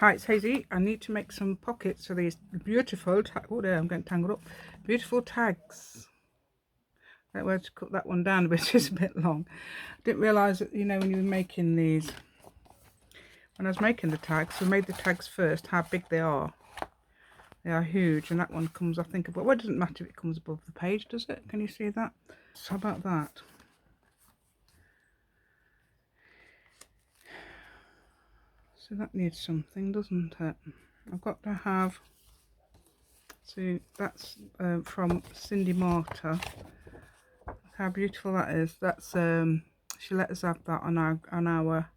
Hi, it's Hazy. I need to make some pockets for these beautiful, oh there, I'm getting tangled up, beautiful tags. I don't know where to cut that one down, but it's just a bit long. I didn't realise that, you know, when you were making these, when I was making the tags, I made the tags first, how big they are. They are huge, and that one comes, I think, above, well, it doesn't matter if it comes above the page, does it? Can you see that? So how about that? So that needs something, doesn't it? I've got to have, so that's from Cindy Martyr. Look how beautiful that is. That's she let us have that on our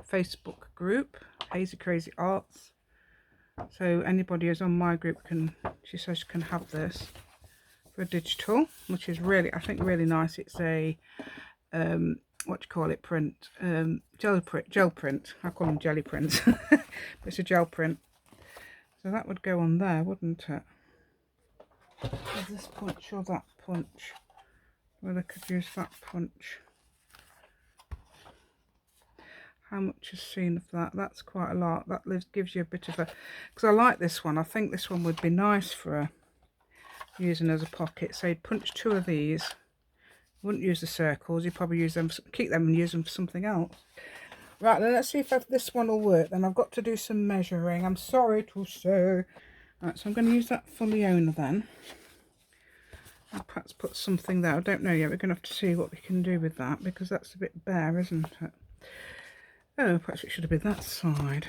Facebook group, Hazy Crazy Arts. So anybody who's on my group can, she says, can have this for a digital, which is really, I think, really nice. It's a what do you call it, print, gel print. I call them jelly prints, but it's a gel print. So that would go on there, wouldn't it? Is this punch or that punch? Well, I could use that punch. How much is seen of that? That's quite a lot. That gives you a bit of a, because I like this one. I think this one would be nice for using as a pocket. So you'd punch 2 of these. You wouldn't use the circles. You'd probably use them, keep them and use them for something else. Right, then let's see if this one will work. Then I've got to do some measuring. I'm sorry to say. Right, so I'm going to use that for Leona then. I'll perhaps put something there. I don't know yet. We're going to have to see what we can do with that, because that's a bit bare, isn't it? Oh, perhaps it should have been that side.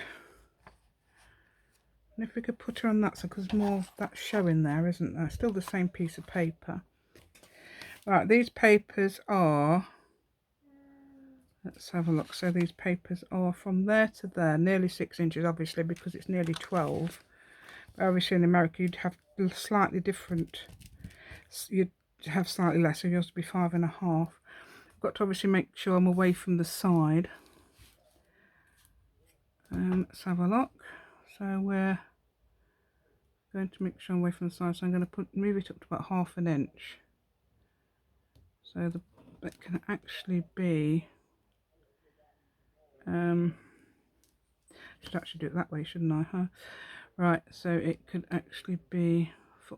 And if we could put her on that side, because there's more of that showing there, isn't there? Still the same piece of paper. Right, these papers are, let's have a look. So these papers are from there to there, nearly 6 inches, obviously, because it's nearly 12. But obviously in America you'd have slightly different, you'd have slightly less, so yours would be 5.5. I've got to obviously make sure I'm away from the side. Let's have a look. So we're going to make sure I'm away from the side, so I'm going to move it up to about 1/2 inch. So it can actually be, should actually do it that way, shouldn't I, huh? Right, so it could actually be,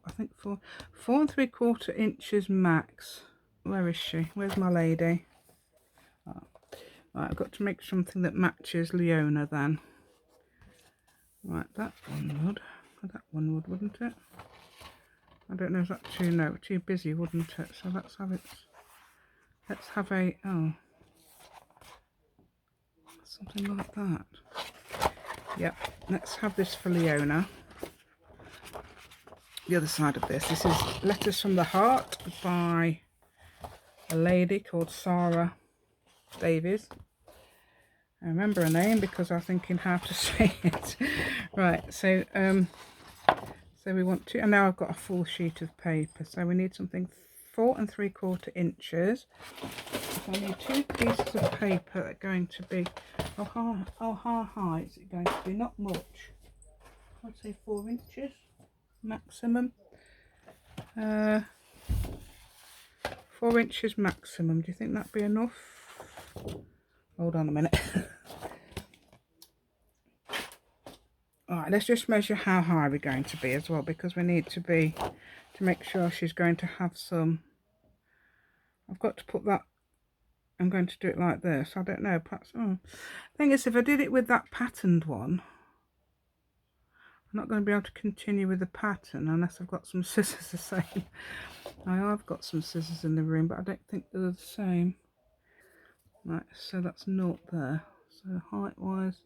I think 4 3/4 inches max. Where is she? Where's my lady? Oh. Right, I've got to make something that matches Leona then. Right, that one would, wouldn't it? I don't know, is that too busy, wouldn't it? So let's have a, oh, something like that. Yep, let's have this for Leona. The other side of this is Letters from the Heart by a lady called Sarah Davies. I remember her name because I'm thinking how to say it. Right, so so we want to, and now I've got a full sheet of paper, so we need something 4 3/4 inches. So I need 2 pieces of paper that are going to be, how high is it going to be? Not much. I'd say 4 inches maximum. 4 inches maximum. Do you think that'd be enough? Hold on a minute. Alright, let's just measure how high we're going to be as well, because we need to make sure she's going to have some. I've got to put that, I'm going to do it like this. I don't know, perhaps, thing is, if I did it with that patterned one, I'm not going to be able to continue with the pattern unless I've got some scissors the same. I have got some scissors in the room, but I don't think they're the same. Right, so that's 0 there. So height wise,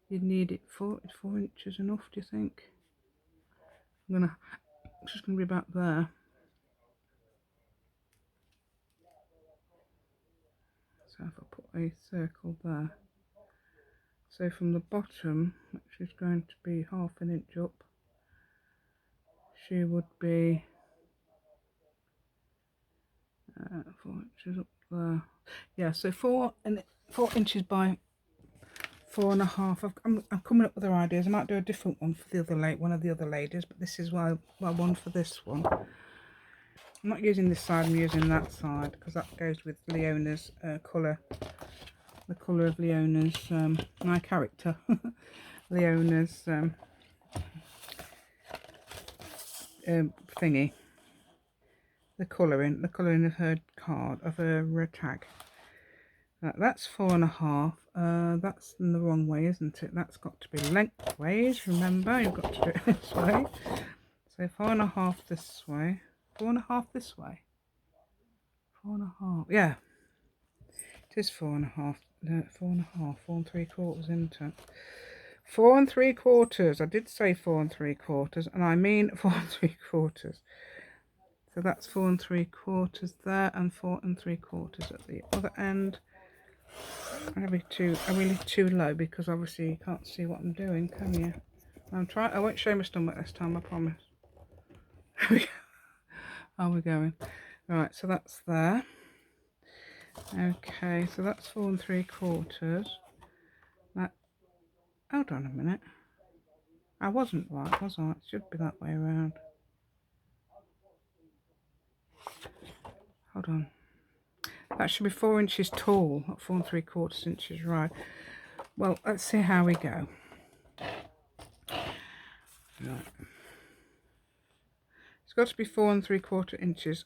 you'd need it 4 inches enough, do you think? It's just gonna be about there. So if I put a circle there, so from the bottom, which is going to be 1/2 inch up, she would be 4 inches up there. Yeah, so 4 inches by 4.5. I'm coming up with other ideas. I might do a different one for the other one of the other ladies, but this is why one for this one. I'm not using this side, I'm using that side because that goes with Leona's colour the colour of Leona's, my character, Leona's thingy. The colouring of her card, of her tag. That's 4.5. That's in the wrong way, isn't it? That's got to be lengthways. Remember, you've got to do it this way. So 4.5 this way. 4.5 this way. 4.5. Yeah, it is 4.5. 4.5. 4 3/4, isn't it? 4 3/4. I did say 4 3/4, and I mean 4 3/4. So that's 4 3/4 there, and 4 3/4 at the other end. I'm really too low because obviously you can't see what I'm doing, can you? I won't show my stomach this time, I promise. How are we going? Right, so that's there. Okay, so that's 4 3/4. That, hold on a minute. I wasn't right, was I? It should be that way around. Hold on. That should be 4 inches tall, not 4 3/4 inches, right? Well, let's see how we go. Right. It's got to be 4 3/4 inches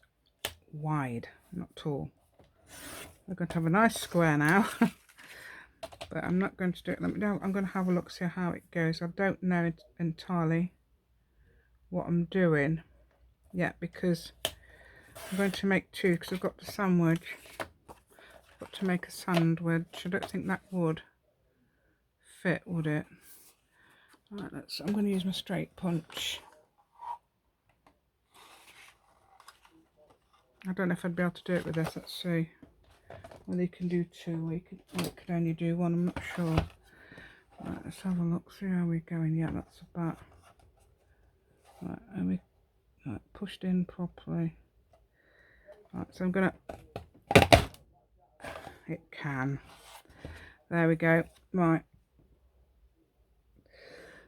wide, not tall. We're going to have a nice square now, but I'm not going to do it. I'm going to have a look, see how it goes. I don't know entirely what I'm doing yet because I'm going to make two because I've got the sandwich. I've got to make a sandwich. I don't think that would fit, would it? Right, I'm going to use my straight punch. I don't know if I'd be able to do it with this. Let's see. Well, you can do two, or you could only do one. I'm not sure. Right, let's have a look. See how we're going. Yeah, that's about right. And we pushed in properly. Right, so I'm gonna. It can. There we go. Right.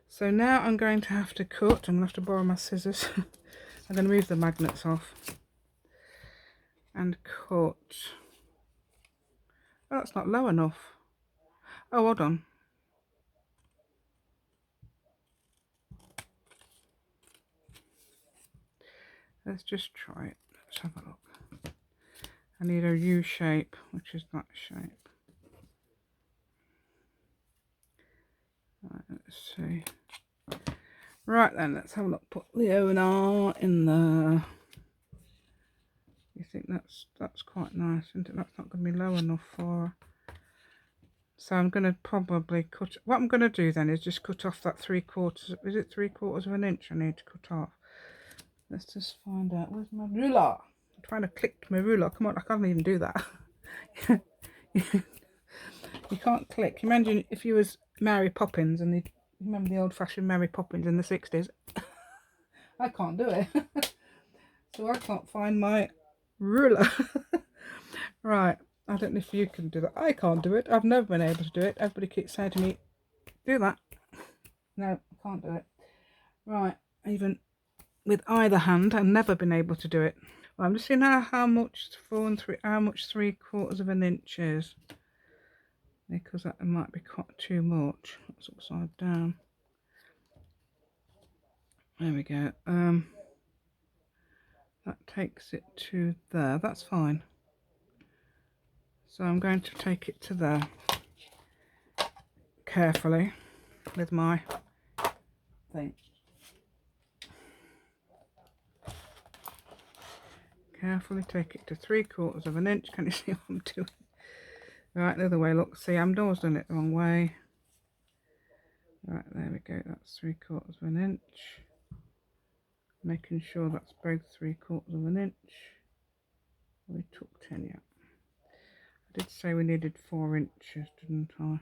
So now I'm going to have to cut. I'm going to have to borrow my scissors. I'm going to move the magnets off and cut. Oh, that's not low enough. Oh, hold on. Let's just try it. Let's have a look. I need a U shape, which is that shape. Right, let's see. Right then, let's have a look. Put Leona in there. You think that's quite nice, isn't it? That's not going to be low enough for her. So I'm going to probably cut. What I'm going to do then is just cut off that 3/4. Is it 3/4 of an inch I need to cut off? Let's just find out. Where's my ruler? I'm trying to click my ruler. Come on, I can't even do that. You can't click. Imagine if you was Mary Poppins and you remember the old-fashioned Mary Poppins in the 60s. I can't do it. So I can't find my ruler. Right. I don't know if you can do that. I can't do it. I've never been able to do it. Everybody keeps saying to me, do that. No, I can't do it. Right. Even with either hand, I've never been able to do it. Well, I'm just seeing how much 3/4 of an inch is. Because that might be quite too much. That's upside down. There we go. That takes it to there. That's fine. So I'm going to take it to there carefully with my thing. Carefully take it to 3/4 of an inch. Can you see what I'm doing? Right, the other way. Look, see, I'm always done it the wrong way. Right, there we go. That's 3/4 of an inch. Making sure that's both 3/4 of an inch. We took 10, yeah. I did say we needed 4 inches, didn't I?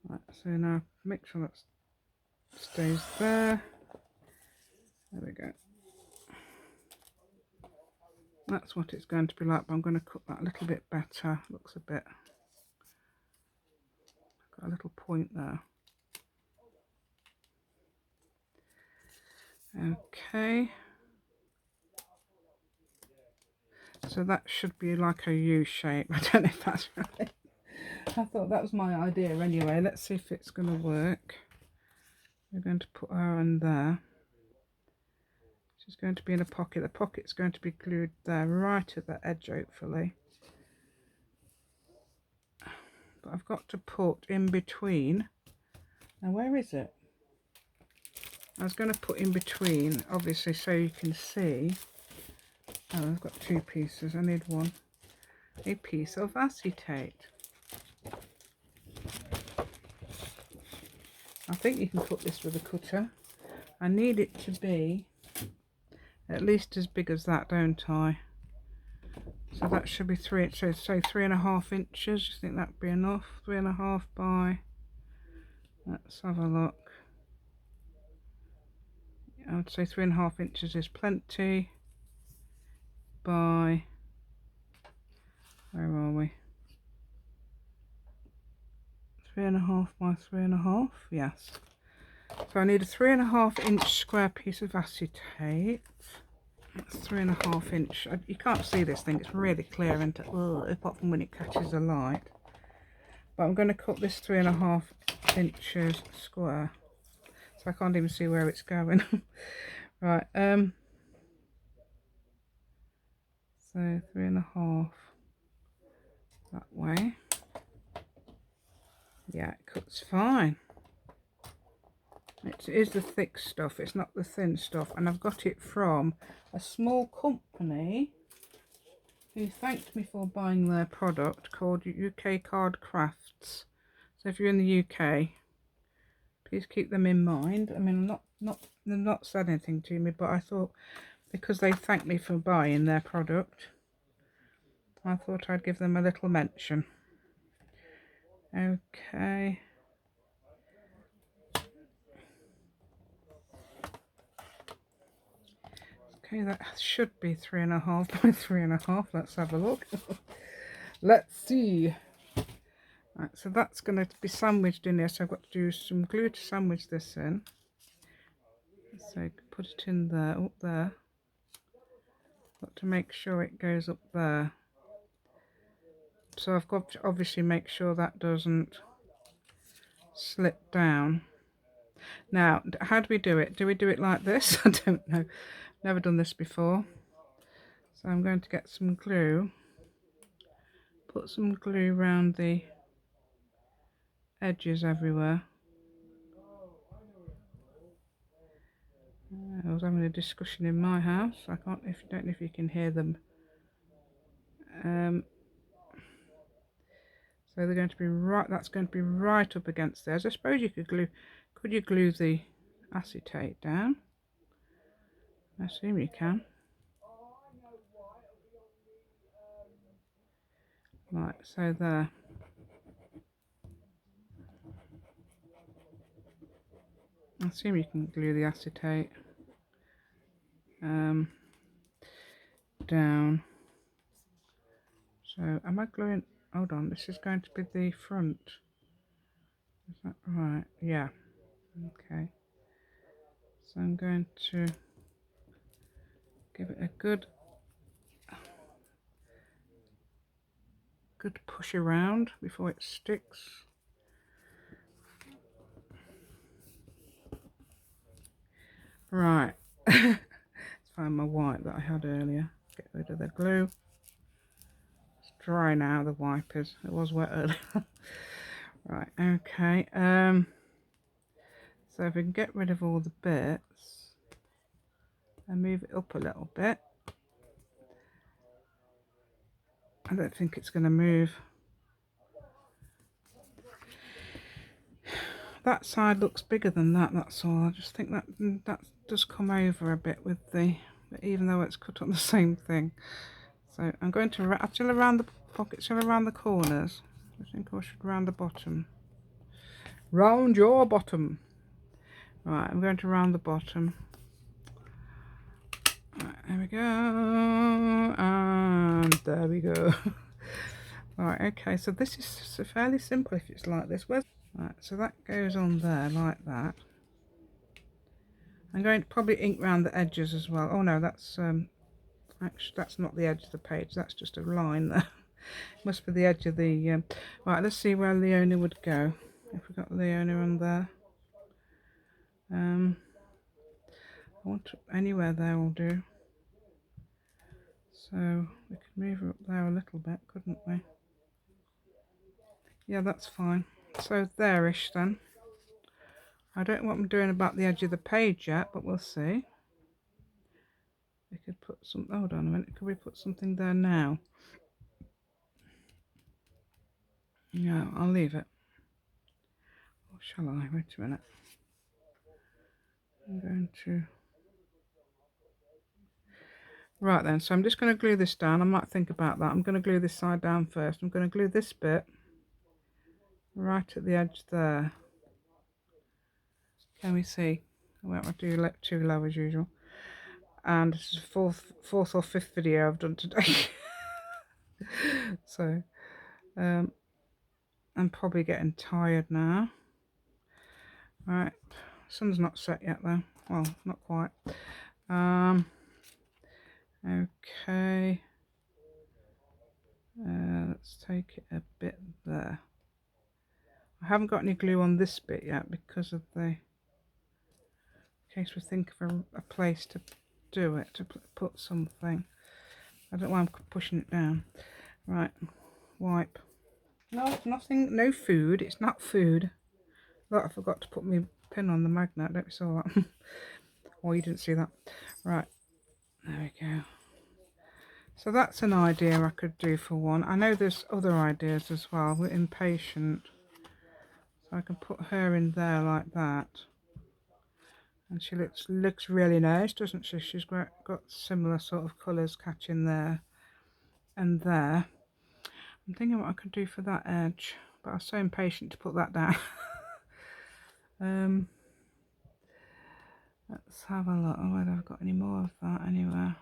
Right, so now make sure that stays there. There we go. That's what it's going to be like, but I'm going to cut that a little bit better. Looks a bit, got a little point there. Okay. So that should be like a U shape. I don't know if that's right. I thought that was my idea anyway. Let's see if it's going to work. We're going to put her in there. She's going to be in a pocket. The pocket's going to be glued there, right at the edge, hopefully. But I've got to put in between. Now, where is it? I was going to put in between, obviously, so you can see. Oh, I've got two pieces. I need one. A piece of acetate. I think you can cut this with a cutter. I need it to be at least as big as that, don't I? So that should be three. So 3.5 inches. Do you think that'd be enough? 3.5 by. Let's have a look. I would say 3.5 inches is plenty. By. Where are we? 3.5 by 3.5. Yes. So I need a 3.5 inch square piece of acetate. That's 3.5 inch. You can't see this thing, it's really clear, and apart from when it catches the light. But I'm going to cut this 3.5 inches square, so I can't even see where it's going. Right, so 3.5 that way. Yeah, it cuts fine. It is the thick stuff, it's not the thin stuff, and I've got it from a small company who thanked me for buying their product, called UK Card Crafts. So if you're in the UK, please keep them in mind. I mean, they've not said anything to me, but I thought because they thanked me for buying their product, I thought I'd give them a little mention. Okay. Okay, that should be 3.5 by 3.5. Let's have a look. Let's see. Right, so that's going to be sandwiched in here, so I've got to do some glue to sandwich this in. So put it in there, up there. Got to make sure it goes up there. So I've got to obviously make sure that doesn't slip down. Now, how do we do it? Do we do it like this? I don't know. Never done this before. So I'm going to get some glue. Put some glue around the edges everywhere. I was having a discussion in my house. I don't know if you can hear them. So they're going to be right. That's going to be right up against theirs. I suppose you could glue. Could you glue the acetate down? I assume you can. Right. So there. I assume you can glue the acetate down. So am I gluing? Hold on. This is going to be the front. Is that right? Yeah. Okay. So I'm going to give it a good push around before it sticks. Right. Let's find my white that I had earlier. Get rid of the glue. It's dry now, the wipers. It was wet earlier. Right, okay. So if we can get rid of all the bits and move it up a little bit. I don't think it's going to move. That side looks bigger than that, that's all. I just think that does come over a bit with the, even though it's cut on the same thing. So I'm going to still around the pockets, still around the corners. I think I should round the bottom. Round your bottom. Right, I'm going to round the bottom. Right, there we go. And there we go. Right, okay, so this is fairly simple if it's like this. Right, so that goes on there like that. I'm going to probably ink round the edges as well. Oh no, that's actually that's not the edge of the page, that's just a line there. Must be the edge of the... Right, let's see where Leona would go. If we got Leona on there. I want anywhere there will do. So we could move her up there a little bit, couldn't we? Yeah, that's fine. So there-ish then. I don't know what I'm doing about the edge of the page yet, but we'll see. We could put some... Hold on a minute. Could we put something there now? No, I'll leave it. Or shall I? Wait a minute. I'm going to... Right then, so I'm just going to glue this down. I might think about that. I'm going to glue this side down first. I'm going to glue this bit right at the edge there. Can we see? I won't do too low as usual. And this is the fourth or fifth video I've done today. So, I'm probably getting tired now. Right, sun's not set yet though. Well, not quite. Okay. Let's take it a bit there. I haven't got any glue on this bit yet because of the... In case we think of a place to do it, to put something. I don't know why I'm pushing it down. Right, wipe. No, it's nothing, no food. It's not food. Look, I forgot to put my pin on the magnet. Don't you saw that? Oh, you didn't see that. Right, there we go. So that's an idea I could do for one. I know there's other ideas as well. We're impatient. So I can put her in there like that. And she looks really nice, doesn't she? She's got similar sort of colours catching there and there. I'm thinking what I could do for that edge, but I'm so impatient to put that down. Let's have a look. Oh, whether I've got any more of that anywhere.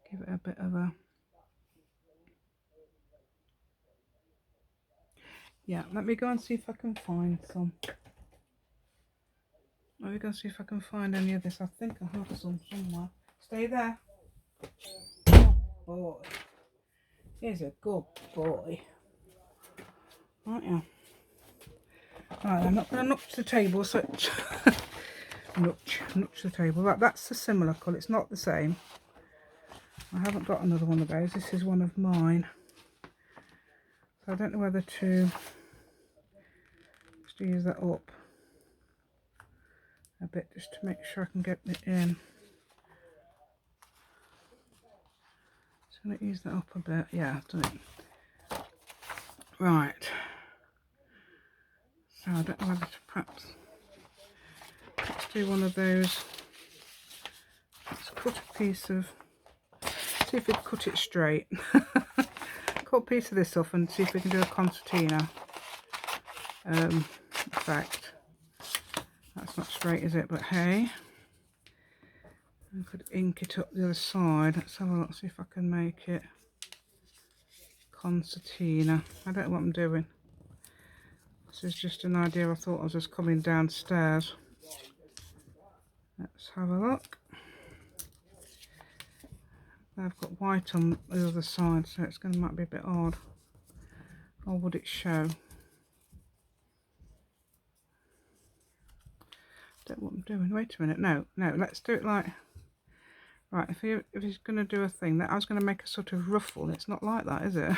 Give it a bit of a... Yeah, let me go and see if I can find some. Let me go and see if I can find any of this. I think I have some somewhere. Stay there. Good boy. He's a good boy. Aren't you? Right, I'm not going to notch the table, so notch the table. That's a similar colour. It's not the same. I haven't got another one of those. This is one of mine. So I don't know whether to just use that up a bit just to make sure I can get it in. Just going to ease that up a bit. Yeah, I've done it. Right. So I don't know whether to perhaps do one of those. Let's cut a piece of... See if we can cut it straight. Cut a piece of this off and see if we can do a concertina effect. That's not straight, is it? But hey, I could ink it up the other side. Let's have a look, see if I can make it concertina. I don't know what I'm doing. This is just an idea. I thought I was just coming downstairs. Let's have a look. I've got white on the other side, so it's going to might be a bit odd. Or would it show? Don't know what I'm doing. Wait a minute. No, let's do it like... Right, if he's going to do a thing, that I was going to make a sort of ruffle. It's not like that, is it? I'm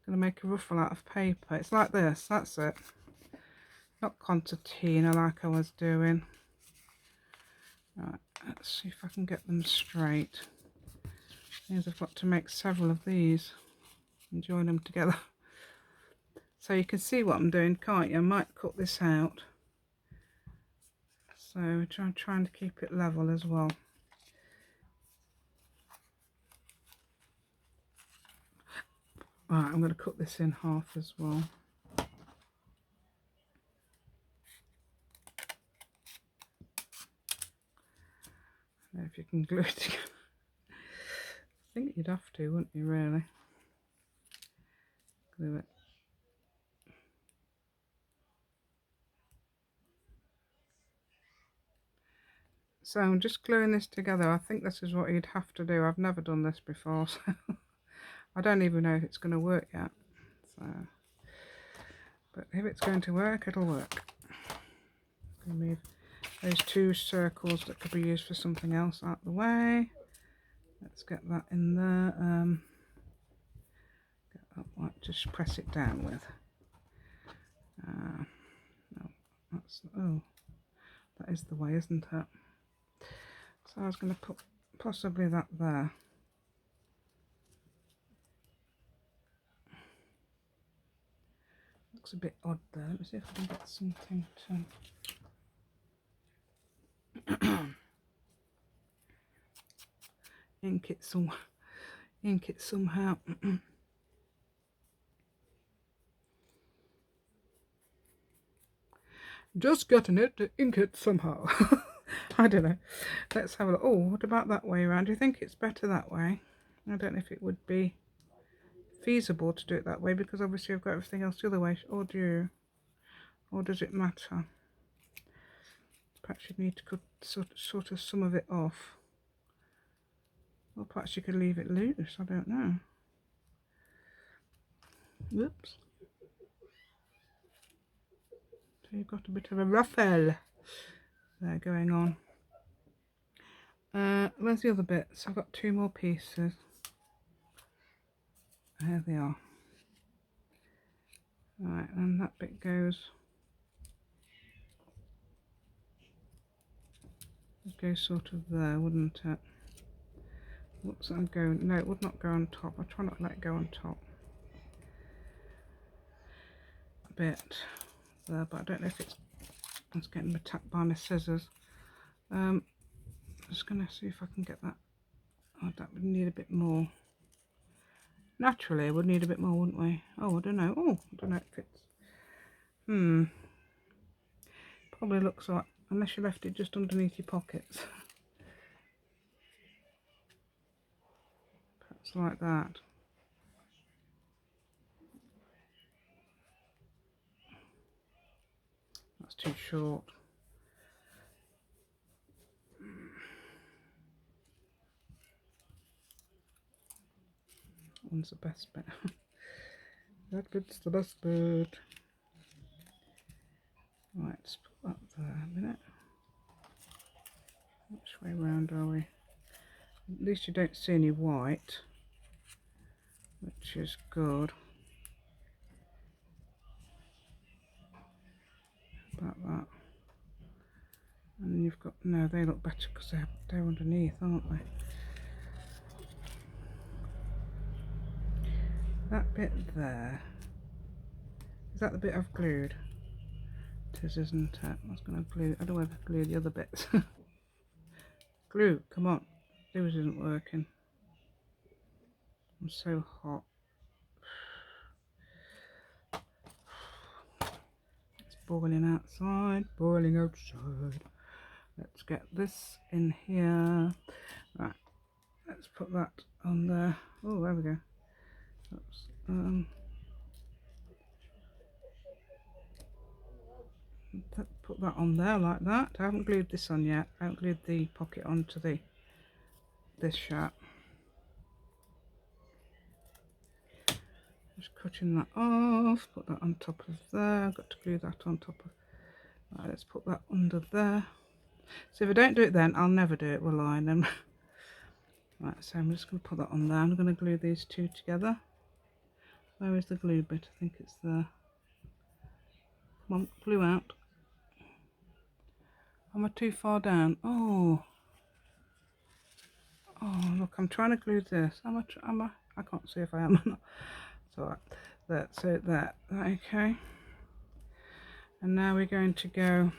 going to make a ruffle out of paper. It's like this. That's it. Not concertina like I was doing. Right, let's see if I can get them straight. Means I've got to make several of these and join them together. So you can see what I'm doing, can't you? I might cut this out. So I'm trying to keep it level as well. Right, I'm going to cut this in half as well. If you can glue it together. I think you'd have to, wouldn't you, really? Glue it. So I'm just gluing this together. I think this is what you'd have to do. I've never done this before, so I don't even know if it's going to work yet. So, but if it's going to work, it'll work. I'm going to move those two circles that could be used for something else out the way. Let's get that in there. Get that one, just press it down with. No, that's, oh, that is the way, isn't it? So I was going to put possibly that there. Looks a bit odd there. Let me see if I can get something to ink it somehow. Just getting it to ink it somehow. I don't know. Let's have a look. Oh, what about that way around? Do you think it's better that way? I don't know if it would be feasible to do it that way, because obviously I've got everything else the other way. Or do you? Or does it matter? Perhaps you need to cut sort of some of it off. Or perhaps you could leave it loose. I don't know. Whoops. So you've got a bit of a ruffle there going on. Where's the other bits? I've got two more pieces. There they are. Right, and that bit goes sort of there, wouldn't it? Whoops, I'm going. No, it would not go on top. I try not to let it go on top. A bit there, but I don't know if it's getting attacked by my scissors. I'm just going to see if I can get that. Oh, that would need a bit more. Naturally, I would need a bit more, wouldn't we? Oh, I don't know. Oh, I don't know if it's. Probably looks like, unless you left it just underneath your pockets. Perhaps like that. That's too short. One's the best bit. That bit's the best bit. Right, let's put that there a minute. Which way round are we? At least you don't see any white, which is good. About that. And then you've got, no, they look better because they're underneath, aren't they? That bit there, is that the bit I've glued? It is, isn't it? I was going to glue, I don't know whether to glue the other bits. Glue, come on. This isn't working. I'm so hot. It's boiling outside, boiling outside. Let's get this in here. Right, let's put that on there. Oh, there we go. Oops. Put that on there like that. I haven't glued this on yet. I haven't glued the pocket onto this sharp. Just cutting that off. Put that on top of there. I've got to glue that on top of. Right, let's put that under there. So if I don't do it then, I'll never do it, will I? And then right, so I'm just going to put that on there. I'm going to glue these two together. Where is the glue bit? I think it's there. Come on, glue out. Am I too far down? Oh, look, I'm trying to glue this. Am I? I can't see if I am or not. It's alright. That's it there. Okay. And now we're going to go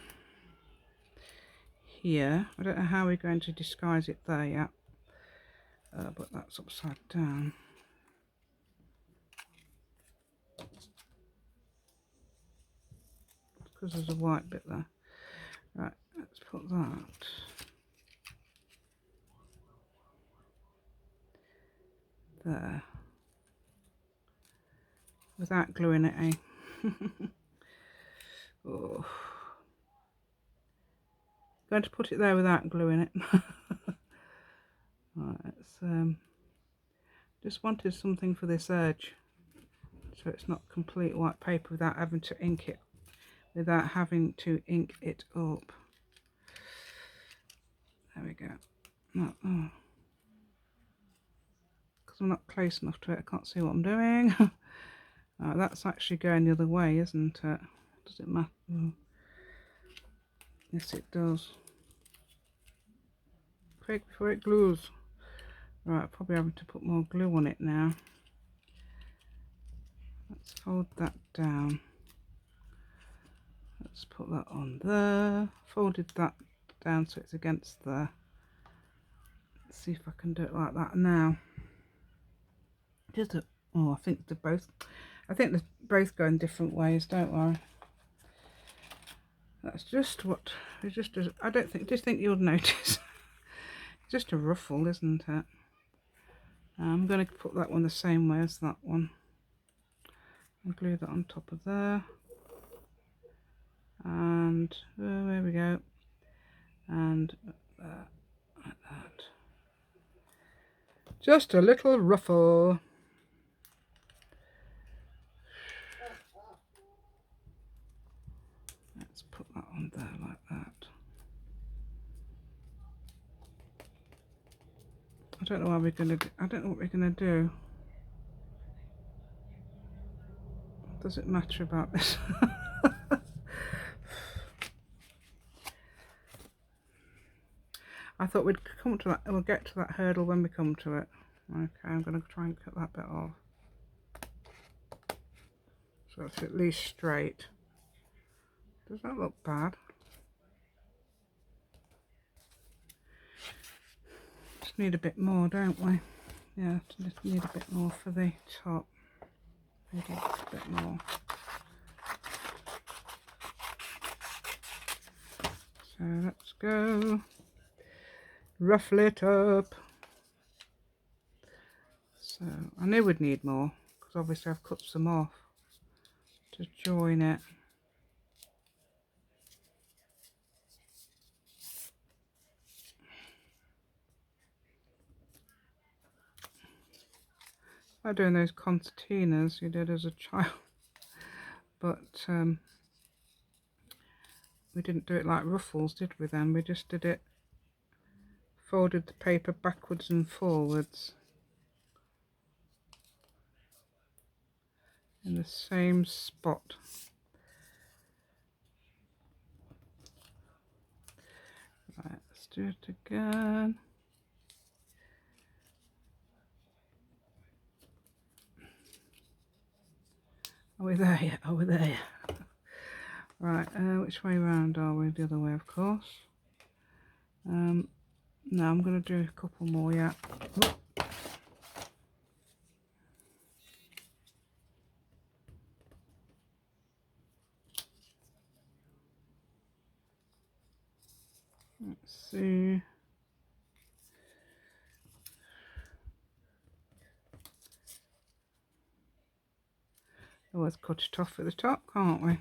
here. I don't know how we're going to disguise it there yet. But that's upside down. Because there's a white bit there. Right, let's put that there. Without gluing it, eh? Oh. Going to put it there without gluing it. Right, let's Just wanted something for this edge, so it's not complete white paper without having to ink it, up. There we go. No, oh. Because I'm not close enough to it, I can't see what I'm doing. That's actually going the other way, isn't it? Does it matter? Oh. Yes, it does. Quick before it glues. Right, probably having to put more glue on it now. Let's fold that down. Let's put that on there. Folded that down so it's against there. Let's see if I can do it like that now. Oh, I think they're both going different ways, don't worry. That's just what it's just I don't think just think you'll notice. It's just a ruffle, isn't it? I'm going to put that one the same way as that one and glue that on top of there, and there we go, and like that. Just a little ruffle. Let's put that on there like that. I don't know what we're going to do. Does it matter about this? I thought we'd come to that. We'll get to that hurdle when we come to it. Okay, I'm going to try and cut that bit off, so it's at least straight. Does that look bad? Just need a bit more, don't we? Yeah, just need a bit more for the top. Maybe a bit more. So let's go. Ruffle it up. So I knew we'd need more because obviously I've cut some off to join it. I'm doing those concertinas you did as a child, but we didn't do it like ruffles, did we then? We just did it, folded the paper backwards and forwards in the same spot. Right, let's do it again. Are we there yet? Are we there yet? Right, which way round are we? The other way, of course. No, I'm going to do a couple more yet. Let's see. Oh, let's cut it off at the top, can't we?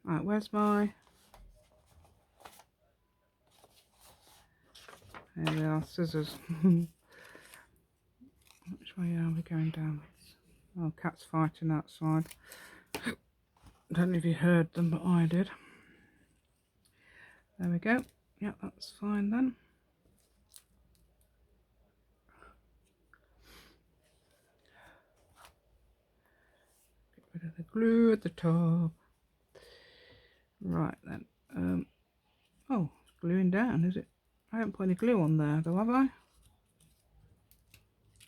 Right, where's my... There they are, scissors. Which way are we going down? Oh, cat's fighting outside. I don't know if you heard them, but I did. There we go. Yeah, that's fine then. Get rid of the glue at the top. Right then. Oh, it's gluing down, is it? I haven't put any glue on there though, have I?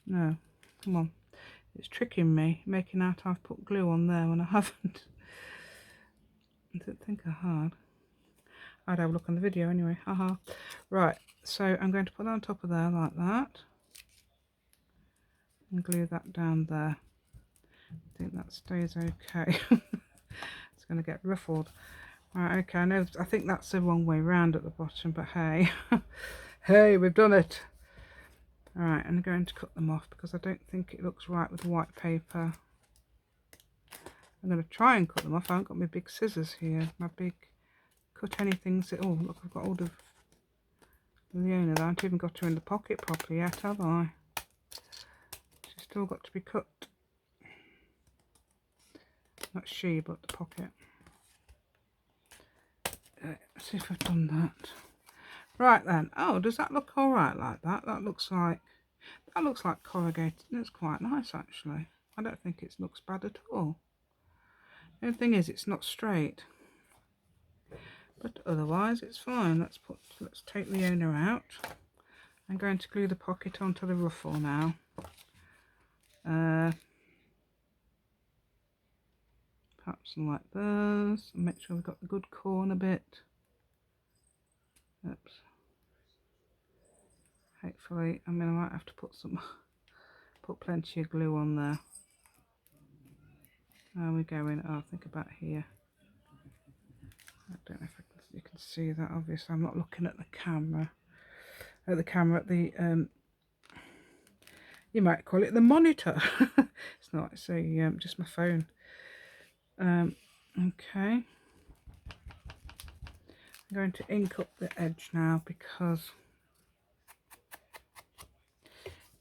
No. Come on. It's tricking me, making out I've put glue on there when I haven't. I didn't think I had. I'd have a look on the video anyway. Haha. Right, so I'm going to put that on top of there like that. And glue that down there. I think that stays okay. It's going to get ruffled. Right, okay, I think that's the wrong way round at the bottom, but hey. Hey, we've done it. Alright, I'm going to cut them off because I don't think it looks right with the white paper. I'm going to try and cut them off. I haven't got my big scissors here. My big cut anything. Oh, look, I've got all the Leona, I haven't even got her in the pocket properly yet, have I? She's still got to be cut. Not she, but the pocket. Let's see if I've done that. Right then. Oh, does that look alright like that? That looks like corrugated. It's quite nice actually. I don't think it looks bad at all. The only thing is it's not straight. But otherwise it's fine. Let's take Leona out. I'm going to glue the pocket onto the ruffle now. Perhaps like this. And make sure we've got the good corner bit. Oops. Hopefully, I might have to put plenty of glue on there. There we go in. Oh, think about here. I don't know if you can see that. Obviously, I'm not looking at the camera. At the you might call it the monitor. It's not. It's just my phone. Okay. I'm going to ink up the edge now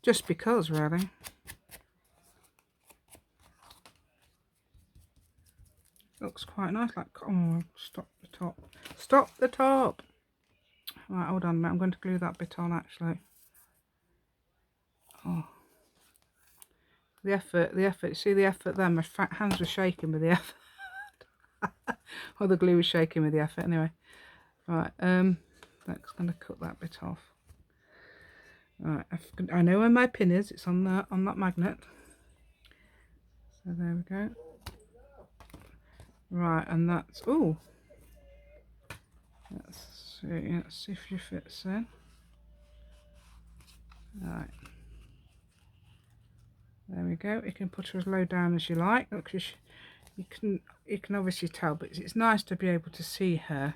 just because really. Looks quite nice. Like, oh, stop the top. Stop the top. Right, hold on a minute. I'm going to glue that bit on actually. Oh. The effort. See the effort there? My hands were shaking with the effort. Or the glue was shaking with the effort anyway. Right, that's going to cut that bit off. Right, I know where my pin is. It's on that magnet. So there we go. Right, and that's let's see if she fits in. Right. There we go. You can put her as low down as you like. Look, you can obviously tell, but it's nice to be able to see her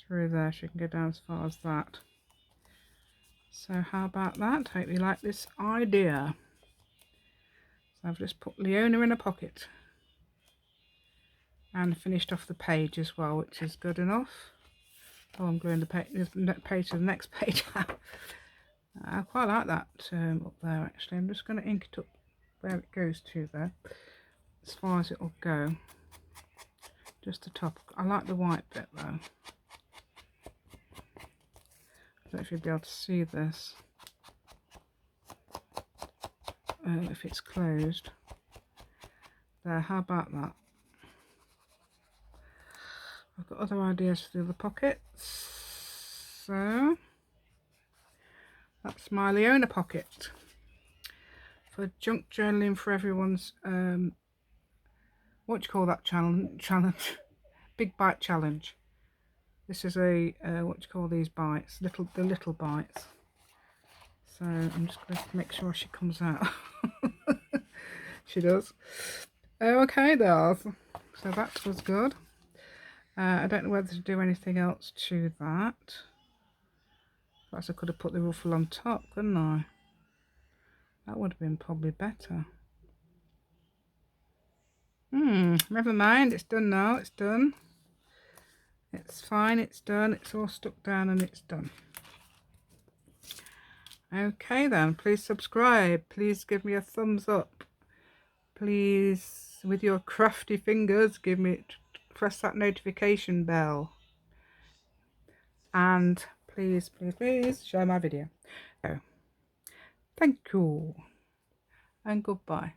through there. She can go down as far as that. So how about that? Hope you like this idea. So I've just put Leona in a pocket and finished off the page as well, which is good enough. Oh, I'm gluing the page to the next page. I quite like that up there actually. I'm just going to ink it up where it goes to there, as far as it will go. Just the top. I like the white bit though. I don't know if you'll be able to see this. If it's closed. There, how about that? I've got other ideas for the other pockets. So that's my Leona pocket for junk journaling for everyone's what do you call that challenge? Big bite challenge. This is a what do you call these bites? The little bites. So I'm just going to make sure she comes out. She does. Okay, dolls. So that was good. I don't know whether to do anything else to that. Perhaps I could have put the ruffle on top, couldn't I? That would have been probably better. Never mind. It's done now. It's done. It's fine. It's done. It's all stuck down and it's done. Okay then. Please subscribe. Please give me a thumbs up. Please, with your crafty fingers, press that notification bell. And please share my video. So, thank you and goodbye.